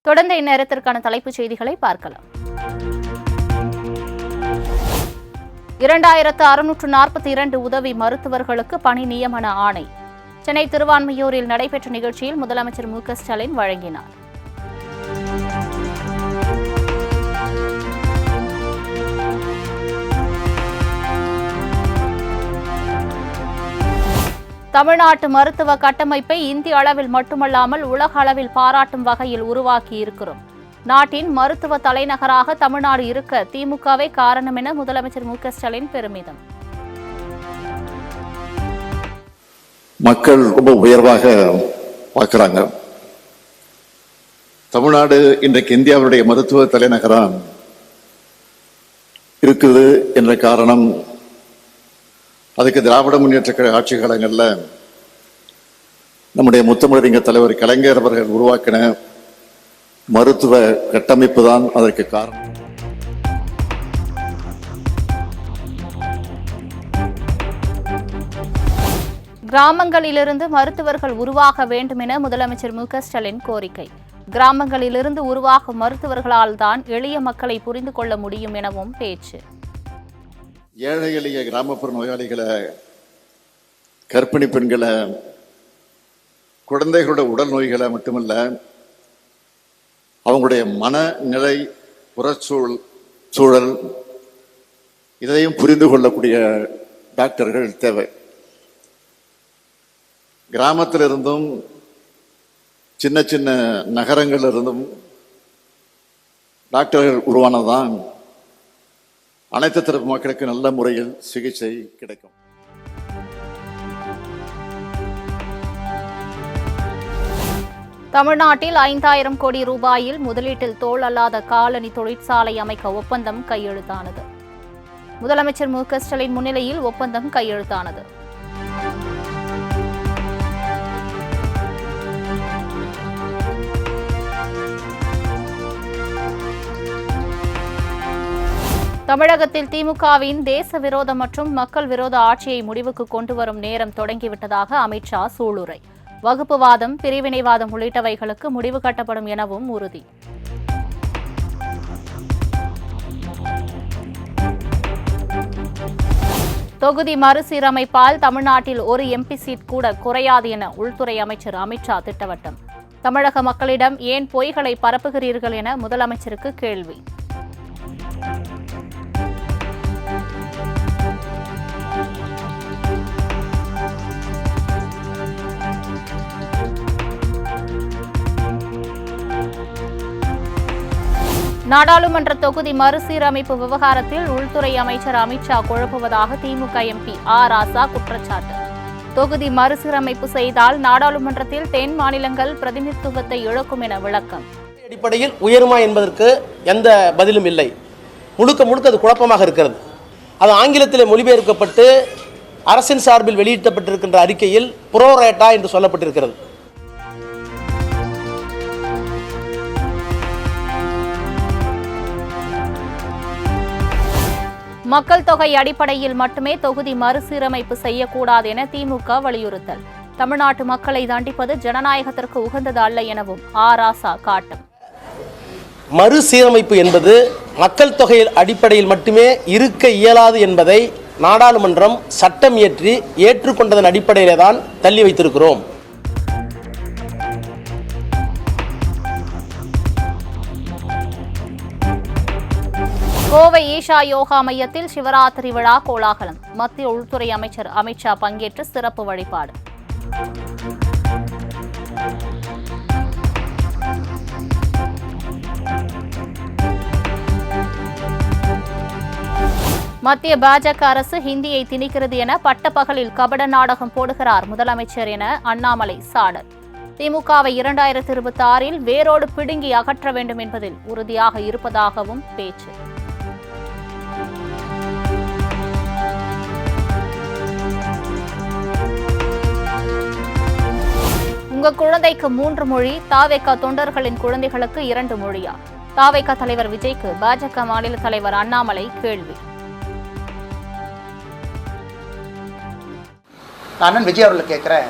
தொடர்ந்து இந்நேரத்திற்கான தலைப்புச் செய்திகளை பார்க்கலாம். 2642 உதவி மருத்துவர்களுக்கு பணி நியமன ஆணை. சென்னை திருவான்மியூரில் நடைபெற்ற நிகழ்ச்சியில் முதலமைச்சர் மு க ஸ்டாலின் வழங்கினார். தமிழ்நாட்டு மருத்துவ கட்டமைப்பை இந்திய அளவில் மட்டுமல்லாமல் உலக அளவில் பாராட்டும் வகையில் உருவாக்கி இருக்கிறோம். நாட்டின் மருத்துவ தலைநகராக தமிழ்நாடு இருக்க திமுகவே காரணம் என முதலமைச்சர் மு க ஸ்டாலின் பெருமிதம். மக்கள் ரொம்ப உயர்வாக பார்க்கிறாங்க. தமிழ்நாடு இன்றைக்கு இந்தியாவுடைய மருத்துவ தலைநகரம் இருக்குது என்ற காரணம், அதுக்கு திராவிட முன்னேற்ற கழக ஆட்சி காலங்களில் நம்முடைய முத்தமிழறிஞர் தலைவர் கலைஞர் அவர்கள் உருவாக்கின மருத்துவ கட்டமைப்பு தான் அதற்கு காரணம். கிராமங்களிலிருந்து மருத்துவர்கள் உருவாக வேண்டும் என முதலமைச்சர் மு க ஸ்டாலின் கோரிக்கை. கிராமங்களிலிருந்து உருவாகும் மருத்துவர்களால் தான் எளிய மக்களை புரிந்து கொள்ள முடியும் எனவும் பேச்சு. ஏழை எளிய கிராமப்புற நோயாளிகளை, கர்ப்பிணி பெண்களை, குழந்தைகளோட உடல் நோய்களை மட்டுமல்ல, அவங்களுடைய மனநிலை, புறச்சூழல் இதையும் புரிந்து கொள்ளக்கூடிய டாக்டர்கள் தேவை. கிராமத்திலிருந்தும் சின்ன சின்ன நகரங்களிலிருந்தும் டாக்டர்கள் உருவானதான் அனைத்து தரப்பு மக்களுக்கு நல்ல முறையில் சிகிச்சை கிடைக்கும். தமிழ்நாட்டில் 5000 கோடி ரூபாயில் முதலீட்டில் தோல் அல்லாத காலணி தொழிற்சாலை அமைக்க ஒப்பந்தம் கையெழுத்தானது. முதலமைச்சர் மு க ஸ்டாலின் முன்னிலையில் ஒப்பந்தம் கையெழுத்தானது. தமிழகத்தில் திமுகவின் தேச விரோத மற்றும் மக்கள் விரோத ஆட்சியை முடிவுக்கு கொண்டு வரும் நேரம் தொடங்கிவிட்டதாக அமித்ஷா சூளுரை. வகுப்புவாதம், பிரிவினைவாதம் உள்ளிட்டவைகளுக்கு முடிவு கட்டப்படும் எனவும் உறுதி. தொகுதி மறுசீரமைப்பால் தமிழ்நாட்டில் ஒரு எம்பி சீட் கூட குறையாது என உள்துறை அமைச்சர் அமித்ஷா திட்டவட்டம். தமிழக மக்களிடம் ஏன் பொய்களை பரப்புகிறீர்கள் என முதலமைச்சருக்கு கேள்வி. நாடாளுமன்ற தொகுதி மறுசீரமைப்பு விவகாரத்தில் உள்துறை அமைச்சர் அமித்ஷா குழப்புவதாக திமுக எம்பி ராசா குற்றச்சாட்டு. தொகுதி மறுசீரமைப்பு செய்தால் நாடாளுமன்றத்தில் தென் மாநிலங்கள் பிரதிநிதித்துவத்தை இழக்கும் என விளக்கம். அடிப்படையில் உயருமா என்பதற்கு எந்த பதிலும் இல்லை. முழுக்க அது குழப்பமாக இருக்கிறது. அது ஆங்கிலத்தில் மொழிபெயர்க்கப்பட்டு அரசின் சார்பில் வெளியிடப்பட்டிருக்கின்ற அறிக்கையில் புரோரேட்டா என்று சொல்லப்பட்டிருக்கிறது. மக்கள் தொகை அடிப்படையில் மட்டுமே தொகுதி மறுசீரமைப்பு செய்யக்கூடாது என திமுக வலியுறுத்தல். தமிழ்நாட்டு மக்களை தண்டிப்பது ஜனநாயகத்திற்கு உகந்தது அல்ல எனவும் ராசா காட்டும். மறுசீரமைப்பு என்பது மக்கள் தொகை அடிப்படையில் மட்டுமே இருக்க இயலாது என்பதை நாடாளுமன்றம் சட்டம் இயற்றி ஏற்றுக்கொண்டதன் அடிப்படையிலே தான் தள்ளி வைத்திருக்கிறோம். கோவை ஈஷா யோகா மையத்தில் சிவராத்திரி விழா கோலாகலம். மத்திய உள்துறை அமைச்சர் அமித்ஷா பங்கேற்று சிறப்பு வழிபாடு. மத்திய பாஜக அரசு ஹிந்தியை திணிக்கிறது என பட்டப்பகலில் கபட நாடகம் போடுகிறார் முதலமைச்சர் என அண்ணாமலை சாடல். திமுகவை 2026 வேரோடு பிடுங்கி அகற்ற வேண்டும் என்பதில் உறுதியாக இருப்பதாகவும் பேச்சு. உங்க குழந்தைக்கு 3 மொழி, தாவேகா தொண்டர்களின் குழந்தைகளுக்கு 2 மொழியா? தாவேகா தலைவர் விஜய்க்கு பாஜக மாநில தலைவர் அண்ணாமலை கேள்வி. நான் விஜய் அவர்களை கேட்குறேன்,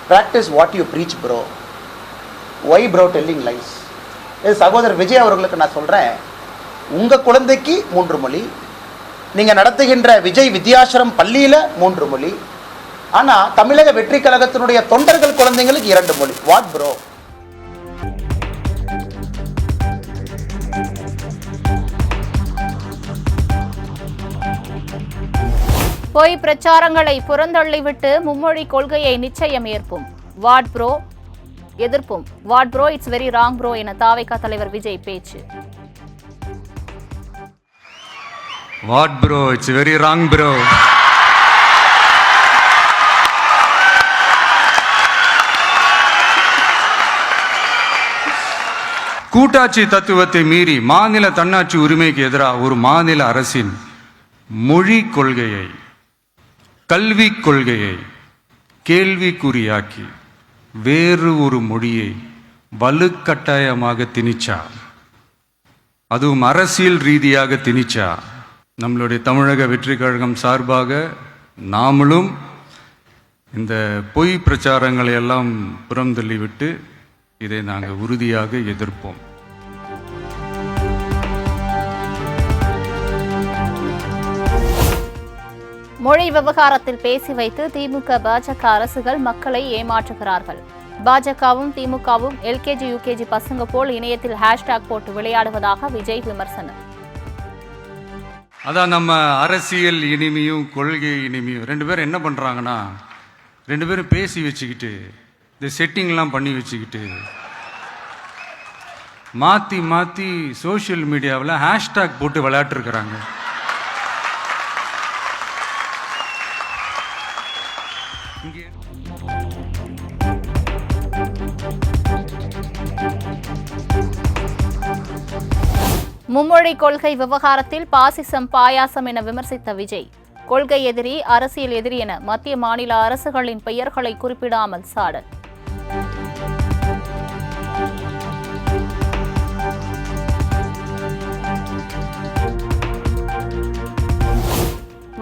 practice what you preach bro. Why bro telling lies. இது சகோதரர் விஜய் அவர்களுக்கு நான் சொல்கிறேன், உங்கள் குழந்தைக்கு 3 மொழி, நீங்கள் நடத்துகின்ற விஜய் வித்யாசிரம் பள்ளியில் 3 மொழி, ஆனால் தமிழக வெற்றி கழகத்தினுடைய தொண்டர்கள் குழந்தைங்களுக்கு 2 மொழி. What bro? பொய் பிரச்சாரங்களை புறந்தள்ளிவிட்டு மும்மொழி கொள்கையை நிச்சயம் ஏற்போம். வாட் ப்ரோ எதிர்ப்பும். What bro, it's very wrong bro என தாவேகா தலைவர் விஜய் பேச்சு. What bro, it's very wrong bro. கூட்டாட்சி தத்துவத்தை மீறி மாநில தன்னாட்சி உரிமைக்கு எதிராக ஒரு மாநில அரசின் மொழி கொள்கையை, கல்வி கொள்கையை கேள்விக்குறியாக்கி வேறு ஒரு மொழியை வலுக்கட்டாயமாக திணிச்சா, அதுவும் அரசியல் ரீதியாக திணிச்சா, நம்மளுடைய தமிழக வெற்றி கழகம் சார்பாக நாமளும் இந்த பொய் பிரச்சாரங்களை எல்லாம் புறந்தள்ளிவிட்டு இதை நாங்கள் உறுதியாக எதிர்ப்போம். மொழி விவகாரத்தில் பேசி வைத்து திமுக பாஜக அரசுகள் மக்களை ஏமாற்றுகிறார்கள். பாஜகவும் திமுகவும் எல்கேஜி யூகேஜி பசங்க போல் இணையத்தில் ஹேஷ்டாக் போட்டு விளையாடுவதாக விஜய் விமர்சனம். அதான் நம்ம அரசியல் இனிமையும் கொள்கை இனிமையும் 2 பேரும் என்ன பண்றாங்கன்னா, 2 பேரும் பேசி வச்சுக்கிட்டு இந்த செட்டிங்லாம் பண்ணி வச்சுக்கிட்டு மாற்றி மாற்றி சோஷியல் மீடியாவில் ஹேஷ்டாக் போட்டு விளையாட்டுருக்கிறாங்க. மும்மொழி கொள்கை விவகாரத்தில் பாசிசம் பாயாசம் என விமர்சித்த விஜய், கொள்கை எதிரி, அரசியல் எதிரி என மத்திய மாநில அரசுகளின் பெயர்களை குறிப்பிடாமல் சாடல்.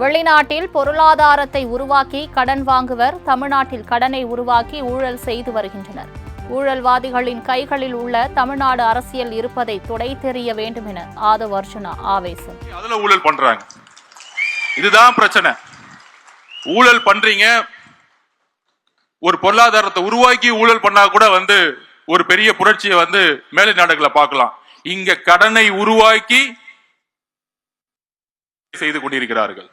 வெளிநாட்டில் பொருளாதாரத்தை உருவாக்கி கடன் வாங்குவர், தமிழ்நாட்டில் கடனை உருவாக்கி ஊழல் செய்து வருகின்றனர். ஊழல்வாதிகளின் கைகளில் உள்ள தமிழ்நாடு அரசியல் இருப்பதை துடை தெரிய வேண்டும் என ஆதவ் அர்ஜுனா ஆவேசம். அதுல ஊழல் பண்றாங்க, இதுதான் பிரச்சனை. ஊழல் பண்றீங்க, ஒரு பொருளாதாரத்தை உருவாக்கி ஊழல் பண்ணா கூட ஒரு பெரிய புரட்சியை மேலை நாடுகளை பார்க்கலாம். இங்க கடனை உருவாக்கி செய்து கொண்டிருக்கிறார்கள்.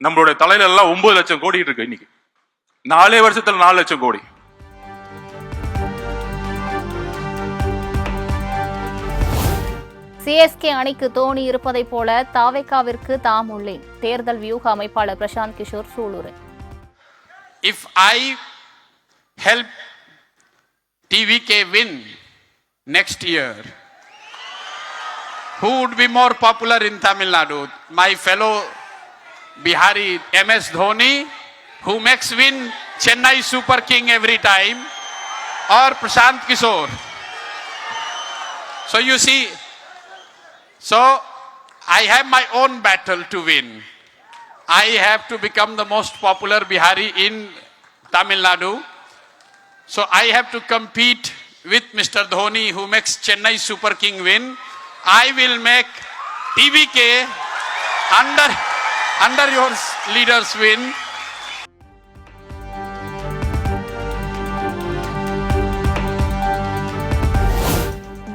நம்மளுடைய தலையில எல்லாம் 9 லட்சம் கோடி இருக்கு. இன்னைக்கு 4 வருஷத்துல 4 லட்சம் கோடி. சிஎஸ்கே அணிக்கு தோனி இருப்பதை போல தாவேகாவிற்கு தாம் உள்ளேன். தேர்தல் வியூக அமைப்பாளர் Prashant Kishor Sulur. If I help TVK win next year, who would be more popular in Tamil Nadu? My fellow Bihari MS Dhoni, who makes win Chennai Super King every time, or Prashant Kishore? So you see, I have my own battle to win. I have to become the most popular Bihari in Tamil Nadu. So I have to compete with Mr. Dhoni, who makes Chennai Super King win. I will make TVK under your leaders win.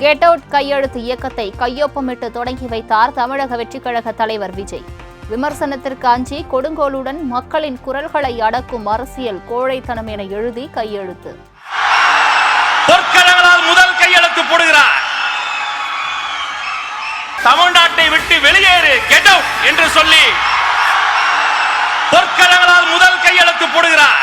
Get out கையெழுத்து இயக்கத்தை கையொப்பமிட்டு தொடங்கி வைத்தார் தமிழக வெற்றிக் கழக தலைவர் விஜய். விமர்சனத்திற்கு அஞ்சி கொடுங்கோலுடன் மக்களின் குரல்களை அடக்கும் அரசியல் கோழைத்தனம் என எழுதி கையெழுத்து. பொற்கரங்களால் முதல் கையெழுத்து போடுகிறார். தமிழ்நாட்டை விட்டு வெளியேறு, கெட் அவுட் என்று சொல்லி பொற்கரங்களால் முதல் கையெழுத்து போடுகிறார்.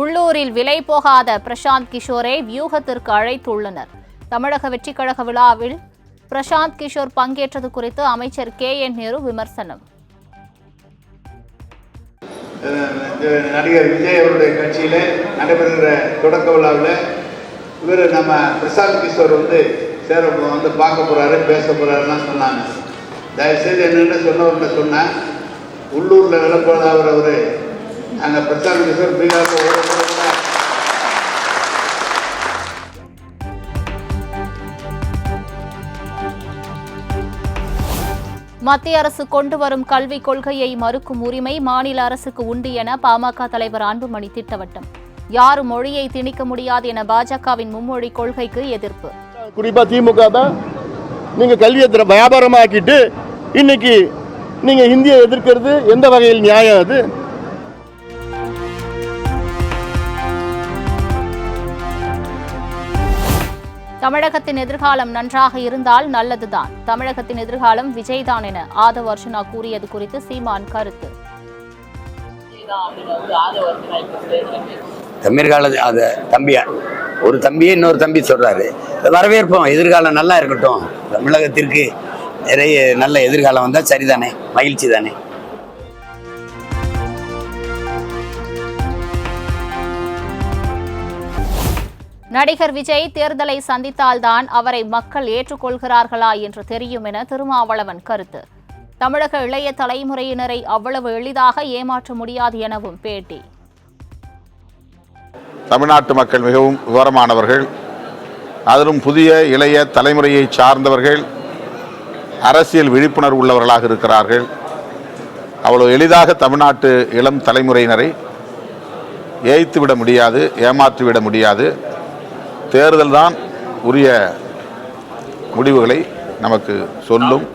உள்ளூரில் விலை போகாத பிரசாந்த் கிஷோரை வியூகத்திற்கு அழைத்துள்ளனர். தமிழக வெற்றிக் கழக விழாவில் பிரசாந்த் கிஷோர் பங்கேற்றது குறித்து அமைச்சர் KN நேரு விமர்சனம். நடிகர் விஜய் அவருடைய கட்சியில் நடைபெறுகிற தொடக்க விழாவில் இவர் நம்ம பிரசாந்த் கிஷோர் பார்க்க போகிறாரு, பேச போகிறாருலாம் சொன்னாங்க. தயவுசெய்து என்னென்ன சொன்னவர்கிட்ட சொன்னேன், உள்ளூரில் விளம்பரம் அவரு அங்கே பிரசாந்த் கிஷோர் பீகாரில் மத்திய அரசு கொண்டு வரும் கல்விக் கொள்கையை மறுக்கும் உரிமை மாநில அரசுக்கு உண்டு என பாமக தலைவர் அன்புமணி திட்டவட்டம். யாரும் மொழியை திணிக்க முடியாது என பாஜகவின் மும்மொழி கொள்கைக்கு எதிர்ப்பு. குறிப்பா திமுக தான் நீங்க கல்வியை வியாபாரமாக்கிட்டு இன்னைக்கு நீங்க ஹிந்தியை எதிர்க்கிறது எந்த வகையில் நியாயம் அது? தமிழகத்தின் எதிர்காலம் நன்றாக இருந்தால் நல்லதுதான். தமிழகத்தின் எதிர்காலம் விஜய் தான் என ஆதவ் அர்ஜுனா கூறியது குறித்து சீமான் கருத்து. ஒரு தம்பியே இன்னொரு தம்பி சொல்றாரு, வரவேற்போம். எதிர்காலம் நல்லா இருக்கட்டும், தமிழகத்திற்கு நிறைய நல்ல எதிர்காலம் வந்தா சரிதானே, மகிழ்ச்சி தானே. நடிகர் விஜய் தேர்தலை சந்தித்தால்தான் அவரை மக்கள் ஏற்றுக்கொள்கிறார்களா என்று தெரியும் என திருமாவளவன் கருத்து. தமிழக இளைய தலைமுறையினரை அவ்வளவு எளிதாக ஏமாற்ற முடியாது எனவும் பேட்டி. தமிழ்நாட்டு மக்கள் மிகவும் விவரமானவர்கள், அதிலும் புதிய இளைய தலைமுறையை சார்ந்தவர்கள், அரசியல் விழிப்புணர்வு உள்ளவர்களாக இருக்கிறார்கள். அவ்வளவு எளிதாக தமிழ்நாட்டு இளம் தலைமுறையினரை ஏய்த்துவிட முடியாது, ஏமாற்றிவிட முடியாது. தேர்தல் தான் உரிய முடிவுகளை நமக்கு சொல்லும்.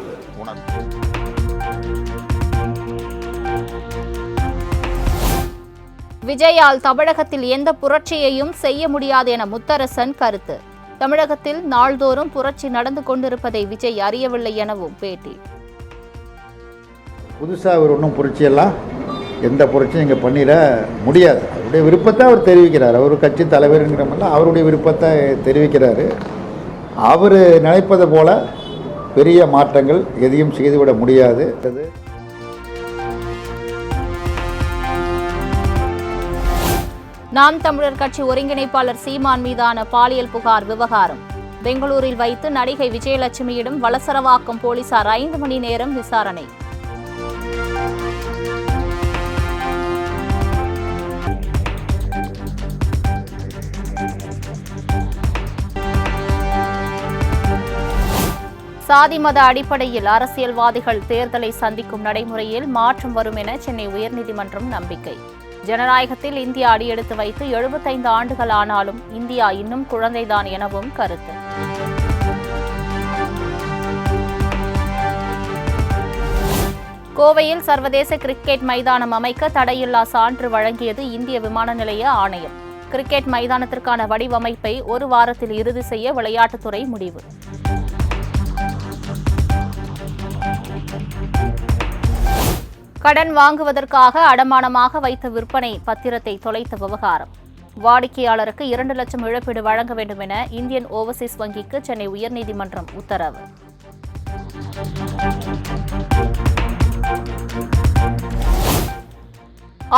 விஜயால் தமிழகத்தில் எந்த புரட்சியையும் செய்ய முடியாது என முத்தரசன் கருத்து. தமிழகத்தில் நாள்தோறும் புரட்சி நடந்து கொண்டிருப்பதை விஜய் அறியவில்லை எனவும் பேட்டி. புதுசாக அவர் ஒன்றும் புரட்சியெல்லாம் எந்த புரட்சியும் இங்கே பண்ணிட முடியாது. அவருடைய விருப்பத்தை அவர் தெரிவிக்கிறார். அவர் கட்சி தலைவருங்கிறமெல்லாம் அவருடைய விருப்பத்தை தெரிவிக்கிறாரு. அவர் நினைப்பது போல பெரிய மாற்றங்கள் எதையும் செய்துவிட முடியாது. நாம் தமிழர் கட்சி ஒருங்கிணைப்பாளர் சீமான் மீதான பாலியல் புகார் விவகாரம். பெங்களூரில் வைத்து நடிகை விஜயலட்சுமியிடம் வலசரவாக்கம் போலீசார் 5 மணி நேரம் விசாரணை. சாதி மத அடிப்படையில் அரசியல்வாதிகள் தேர்தலை சந்திக்கும் நடைமுறையில் மாற்றம் வரும் என சென்னை உயர்நீதிமன்றம் நம்பிக்கை. ஜனநாயகத்தில் இந்தியா அடியெடுத்து வைத்து 75 ஆண்டுகள் ஆனாலும் இந்தியா இன்னும் குழந்தைதான் எனவும் கருத்து. கோவையில் சர்வதேச கிரிக்கெட் மைதானம் அமைக்க தடையில்லா சான்று வழங்கியது இந்திய விமான நிலைய ஆணையம். கிரிக்கெட் மைதானத்திற்கான வடிவமைப்பை 1 வாரத்தில் இறுதி செய்ய விளையாட்டுத்துறை முடிவு. கடன் வாங்குவதற்காக அடமானமாக வைத்த விற்பனை பத்திரத்தை தொலைத்த விவகாரம். வாடிக்கையாளருக்கு 2 லட்சம் இழப்பீடு வழங்க வேண்டும் என இந்தியன் ஓவர்சீஸ் வங்கிக்கு சென்னை உயர்நீதிமன்றம் உத்தரவு.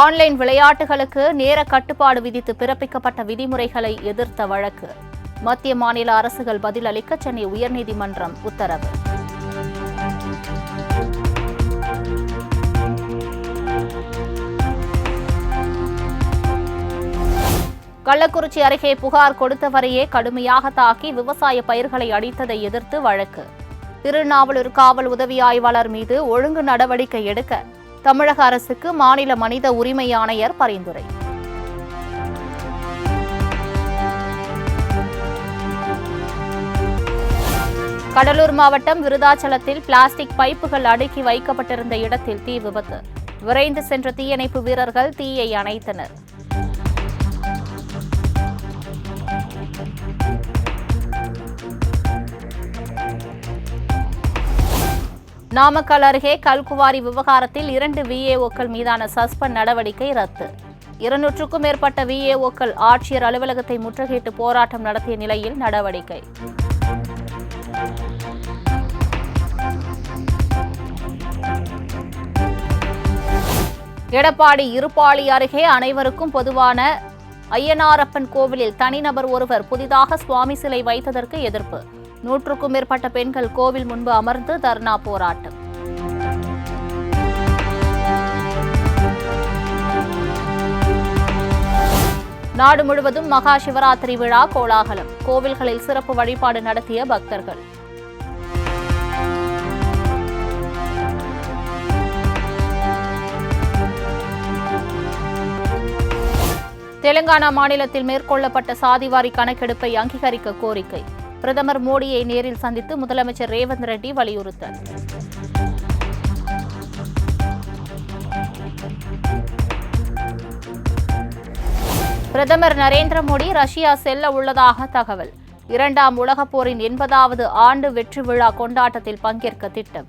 ஆன்லைன் விளையாட்டுகளுக்கு நேர கட்டுப்பாடு விதித்து பிறப்பிக்கப்பட்ட விதிமுறைகளை எதிர்த்த வழக்கு. மத்திய மாநில அரசுகள் பதிலளிக்க சென்னை உயர்நீதிமன்றம் உத்தரவு. கள்ளக்குறிச்சி அருகே புகார் கொடுத்தவரையே கடுமையாக தாக்கி விவசாய பயிர்களை அடித்ததை எதிர்த்து வழக்கு. திருநாவலூர் காவல் உதவி ஆய்வாளர் மீது ஒழுங்கு நடவடிக்கை எடுக்க தமிழக அரசுக்கு மாநில மனித உரிமை ஆணையர் பரிந்துரை. கடலூர் மாவட்டம் விருதாச்சலத்தில் பிளாஸ்டிக் பைப்புகள் அடுக்கி வைக்கப்பட்டிருந்த இடத்தில் தீ விபத்து. விரைந்து சென்ற தீயணைப்பு வீரர்கள் தீயை அணைத்தனர். நாமக்கல் அருகே கல்குவாரி விவகாரத்தில் 2 விஏஓக்கள் மீதான சஸ்பெண்ட் நடவடிக்கை ரத்து. 200க்கும் மேற்பட்ட விஏஓக்கள் ஆட்சியர் அலுவலகத்தை முற்றுகையிட்டு போராட்டம் நடத்திய நிலையில் நடவடிக்கை. எடப்பாடி இருப்பாளி அருகே அனைவருக்கும் பொதுவான ஐயனாரப்பன் கோவிலில் தனிநபர் ஒருவர் புதிதாக சுவாமி சிலை வைத்ததற்கு எதிர்ப்பு. 100க்கும் மேற்பட்ட பெண்கள் கோவில் முன்பு அமர்ந்து தர்ணா போராட்டம். நாடு முழுவதும் மகா சிவராத்திரி விழா கோலாகலம். கோவில்களில் சிறப்பு வழிபாடு நடத்திய பக்தர்கள். தெலுங்கானா மாநிலத்தில் மேற்கொள்ளப்பட்ட சாதிவாரி கணக்கெடுப்பை அங்கீகரிக்க கோரிக்கை. பிரதமர் மோடியை நேரில் சந்தித்து முதலமைச்சர் ரேவந்த் ரெட்டி வலியுறுத்தல். பிரதமர் நரேந்திர மோடி ரஷ்யா செல்ல உள்ளதாக தகவல். 2ஆம் உலகப் போரின் 80வது ஆண்டு வெற்றி விழா கொண்டாட்டத்தில் பங்கேற்க திட்டம்.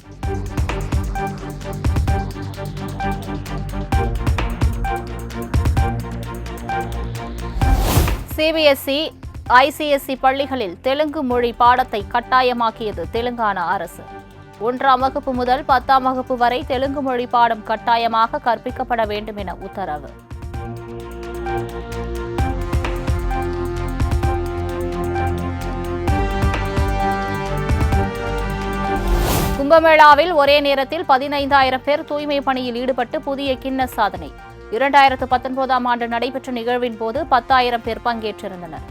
சிபிஎஸ்இ, ஐசிஎஸ்இ பள்ளிகளில் தெலுங்கு மொழி பாடத்தை கட்டாயமாக்கியது தெலுங்கானா அரசு. 1ஆம் வகுப்பு முதல் 10ஆம் வகுப்பு வரை தெலுங்கு மொழி பாடம் கட்டாயமாக கற்பிக்கப்பட வேண்டும் என உத்தரவு. கும்பமேளாவில் ஒரே நேரத்தில் 15,000 பேர் தூய்மை பணியில் ஈடுபட்டு புதிய கின்னஸ் சாதனை. 2019ஆம் ஆண்டு நடைபெற்ற நிகழ்வின் போது 10,000 பேர் பங்கேற்றிருந்தனர்.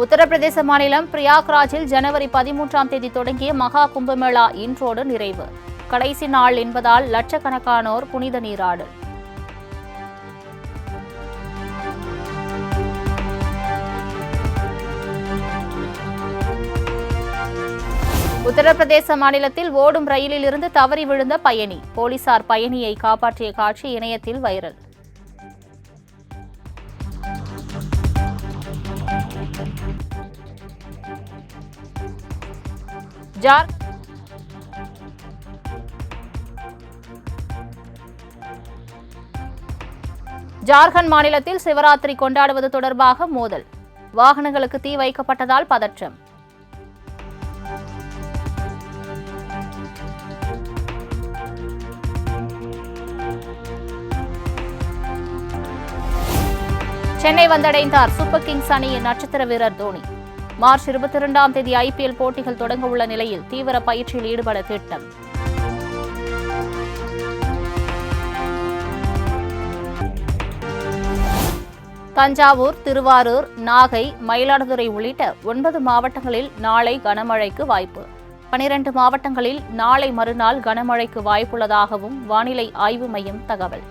உத்தரப்பிரதேச மாநிலம் பிரயாக்ராஜில் ஜனவரி 13ஆம் தேதி தொடங்கிய மகா கும்பமேளா இன்றோடு நிறைவு. கடைசி நாள் என்பதால் லட்சக்கணக்கானோர் புனித நீராடல். உத்தரப்பிரதேச மாநிலத்தில் ஓடும் ரயிலில் இருந்து தவறி விழுந்த பயணி. போலீசார் பயணியை காப்பாற்றிய காட்சி இணையத்தில் வைரல். ஜார்க்கண்ட் மாநிலத்தில் சிவராத்திரி கொண்டாடுவது தொடர்பாக மோதல். வாகனங்களுக்கு தீ வைக்கப்பட்டதால் பதற்றம். சென்னை வந்தடைந்தார் சூப்பர் கிங்ஸ் அணியின் நட்சத்திர வீரர் தோனி. மார்ச் 22ஆம் தேதி ஐபிஎல் போட்டிகள் தொடங்க உள்ள நிலையில் தீவிர பயிற்சியில் ஈடுபட திட்டம். தஞ்சாவூர், திருவாரூர், நாகை, மயிலாடுதுறை உள்ளிட்ட 9 மாவட்டங்களில் நாளை கனமழைக்கு வாய்ப்பு. 12 மாவட்டங்களில் நாளை மறுநாள் கனமழைக்கு வாய்ப்புள்ளதாகவும் வானிலை ஆய்வு மையம் தகவல்.